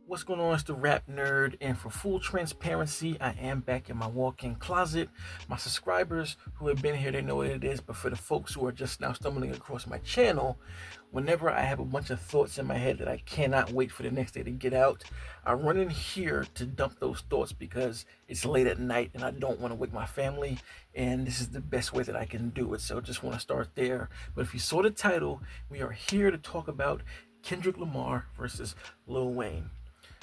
What's going on? It's the Rap Nerd, and for full transparency, I am back in my walk-in closet. My subscribers who have been here, they know what it is, but for the folks who are just now stumbling across my channel, whenever I have a bunch of thoughts in my head that I cannot wait for the next day to get out, I run in here to dump those thoughts because it's late at night and I don't want to wake my family, and this is the best way that I can do it. So just want to start there. But if you saw the title, we are here to talk about Kendrick Lamar versus Lil Wayne.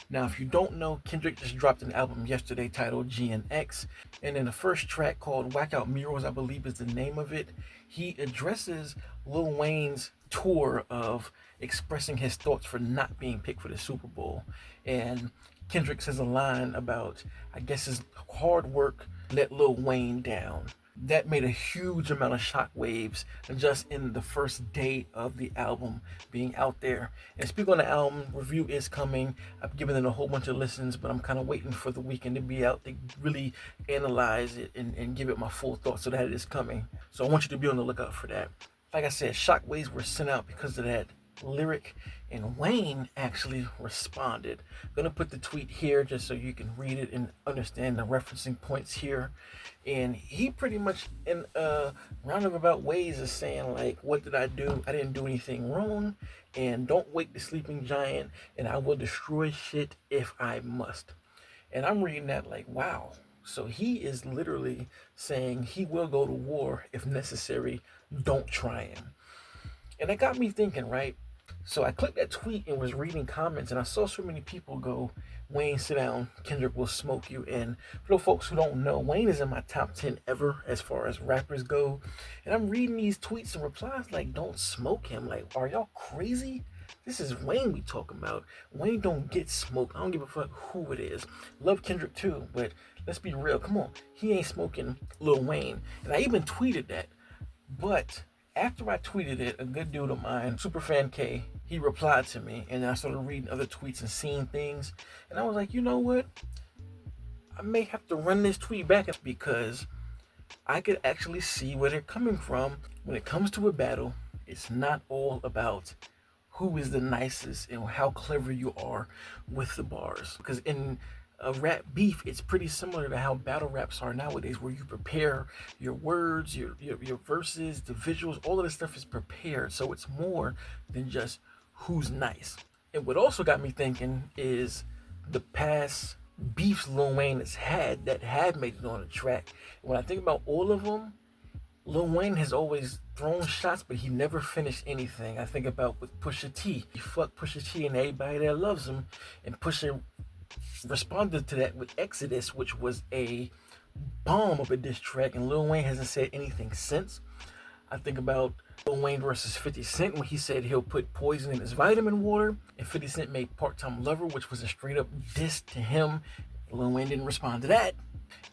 Now, if you don't know, Kendrick just dropped an album yesterday titled GNX, and in the first track called Whack Out Murals, I believe is the name of it, he addresses Lil Wayne's tour of expressing his thoughts for not being picked for the Super Bowl. And Kendrick says a line about, I guess, his hard work let Lil Wayne down. That made a huge amount of shockwaves just in the first day of the album being out there. And speaking on the album, review is coming. I've given it a whole bunch of listens, but I'm kind of waiting for the weekend to be out to really analyze it and give it my full thoughts, so that it is coming. So I want you to be on the lookout for that. Like I said, shockwaves were sent out because of that lyric, and Wayne actually responded. I'm gonna put the tweet here just so you can read it and understand the referencing points here. And he pretty much, in roundabout ways, is saying like, what did I do? I didn't do anything wrong, and don't wake the sleeping giant, and I will destroy shit if I must. And I'm reading that like, wow. So he is literally saying he will go to war if necessary. Don't try him. And that got me thinking, right? So I clicked that tweet and was reading comments, and I saw so many people go, Wayne, sit down, Kendrick will smoke you. And for those folks who don't know, Wayne is in my top 10 ever as far as rappers go. And I'm reading these tweets and replies like, don't smoke him. Like, are y'all crazy? This is Wayne we talking about. Wayne don't get smoked. I don't give a fuck who it is. Love Kendrick too, but let's be real. Come on. He ain't smoking Lil Wayne. And I even tweeted that. But after I tweeted it, a good dude of mine, Superfan K, he replied to me, and I started reading other tweets and seeing things, and I was like, you know what? I may have to run this tweet back because I could actually see where they're coming from. When it comes to a battle, it's not all about who is the nicest and how clever you are with the bars. Because in a rap beef, it's pretty similar to how battle raps are nowadays, where you prepare your words, your verses, the visuals, all of this stuff is prepared. So it's more than just who's nice. And what also got me thinking is the past beefs Lil Wayne has had that have made it on the track. When I think about all of them, Lil Wayne has always thrown shots, but he never finished anything. I think about with Pusha T. He fucked Pusha T and everybody that loves him, and Pusha responded to that with Exodus, which was a bomb of a diss track, and Lil Wayne hasn't said anything since. I think about Lil Wayne versus 50 Cent when he said he'll put poison in his vitamin water, and 50 Cent made Part-Time Lover, which was a straight up diss to him. Lil Wayne didn't respond to that.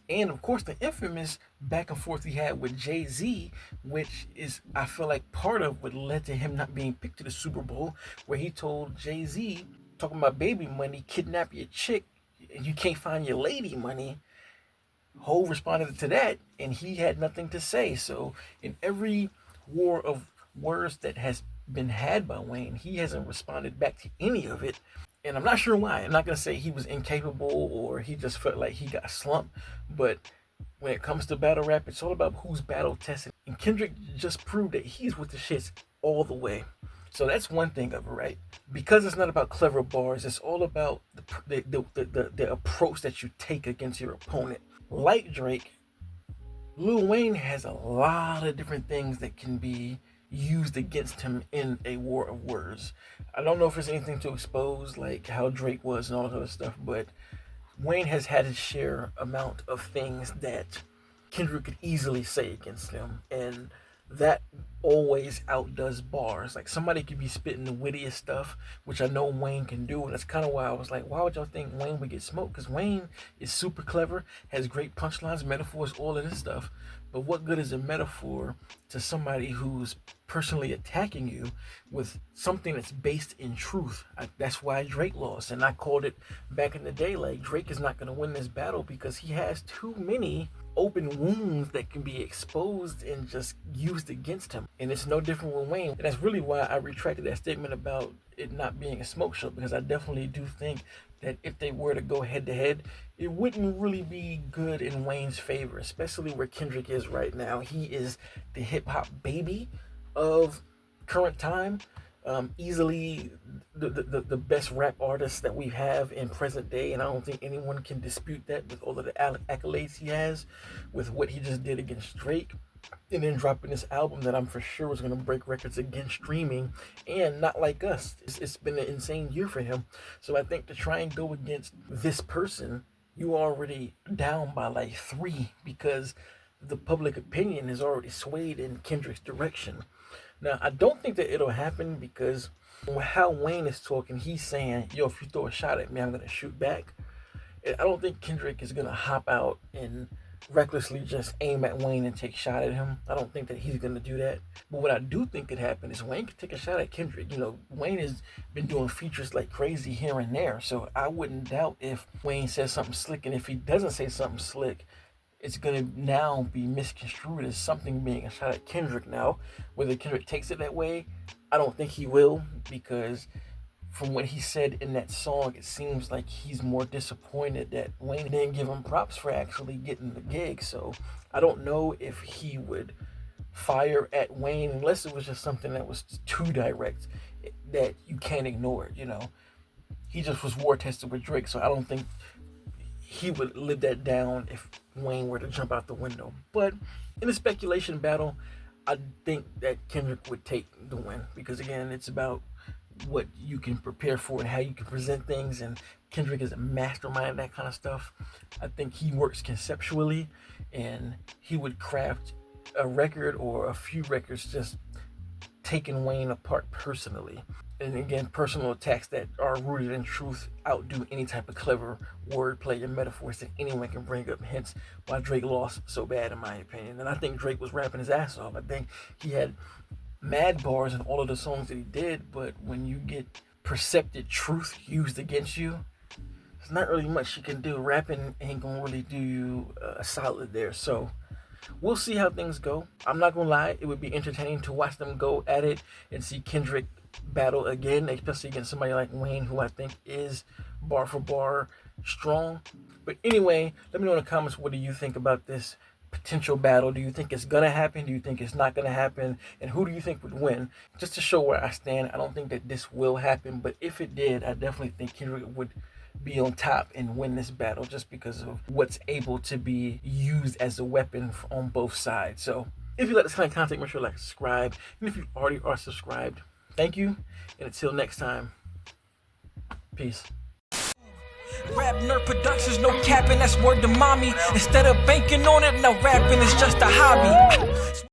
And of course the infamous back and forth he had with Jay-Z, which is, I feel like, part of what led to him not being picked to the Super Bowl, where he told Jay-Z, talking about baby money, kidnap your chick, and you can't find your lady money. Ho responded to that, and he had nothing to say. So in every war of words that has been had by Wayne, he hasn't responded back to any of it. And I'm not sure why. I'm not going to say he was incapable or he just felt like he got slumped. But when it comes to battle rap, it's all about who's battle tested. And Kendrick just proved that he's with the shits all the way. So that's one thing of it, right? Because it's not about clever bars, it's all about the approach that you take against your opponent. Like Drake, Lil Wayne has a lot of different things that can be used against him in a war of words. I don't know if there's anything to expose, like how Drake was and all that other stuff, but Wayne has had his share amount of things that Kendrick could easily say against him, and that always outdoes bars. Like, somebody could be spitting the wittiest stuff, which I know Wayne can do, and that's kind of why I was like, why would y'all think Wayne would get smoked? Because Wayne is super clever, has great punchlines, metaphors, all of this stuff. But what good is a metaphor to somebody who's personally attacking you with something that's based in truth? That's why Drake lost, and I called it back in the day, like, Drake is not going to win this battle because he has too many open wounds that can be exposed and just used against him. And it's no different with Wayne. And that's really why I retracted that statement about it not being a smoke show, because I definitely do think that if they were to go head to head, it wouldn't really be good in Wayne's favor, especially where Kendrick is right now. He is the hip hop baby of current time. Easily the best rap artist that we have in present day, and I don't think anyone can dispute that with all of the accolades he has, with what he just did against Drake, and then dropping this album that I'm for sure was going to break records against streaming. And Not Like Us, it's been an insane year for him. So I think to try and go against this person, you already down by like 3, because the public opinion is already swayed in Kendrick's direction. Now, I don't think that it'll happen, because how Wayne is talking, he's saying, yo, if you throw a shot at me, I'm going to shoot back. I don't think Kendrick is going to hop out and recklessly just aim at Wayne and take a shot at him. I don't think that he's going to do that. But what I do think could happen is Wayne could take a shot at Kendrick. You know, Wayne has been doing features like crazy here and there, so I wouldn't doubt if Wayne says something slick, and if he doesn't say something slick, it's going to now be misconstrued as something being a shot at Kendrick. Now, whether Kendrick takes it that way, I don't think he will, because from what he said in that song, it seems like he's more disappointed that Wayne didn't give him props for actually getting the gig. So I don't know if he would fire at Wayne unless it was just something that was too direct that you can't ignore it, you know. He just was war tested with Drake, so I don't think he would live that down if Wayne were to jump out the window. But in a speculation battle, I think that Kendrick would take the win, because again, it's about what you can prepare for and how you can present things, and Kendrick is a mastermind of that kind of stuff. I think he works conceptually, and he would craft a record or a few records just taking Wayne apart personally. And again, personal attacks that are rooted in truth outdo any type of clever wordplay and metaphors that anyone can bring up, hence why Drake lost so bad, in my opinion. And I think Drake was rapping his ass off. I think he had mad bars in all of the songs that he did, but when you get percepted truth used against you, there's not really much you can do. Rapping ain't gonna really do you a solid there. So we'll see how things go. I'm not gonna lie, it would be entertaining to watch them go at it and see Kendrick battle again, especially against somebody like Wayne, who I think is bar for bar strong. But anyway, let me know in the comments, what do you think about this potential battle? Do you think it's gonna happen? Do you think it's not gonna happen? And who do you think would win? Just to show where I stand, I don't think that this will happen, but if it did, I definitely think Kendrick would be on top and win this battle, just because of what's able to be used as a weapon on both sides. So if you like this kind of content, make sure to like, subscribe, and if you already are subscribed, thank you, and until next time, peace. RapNerd Productions, no capping, that's word to mommy. Instead of banking on it, now rapping is just a hobby.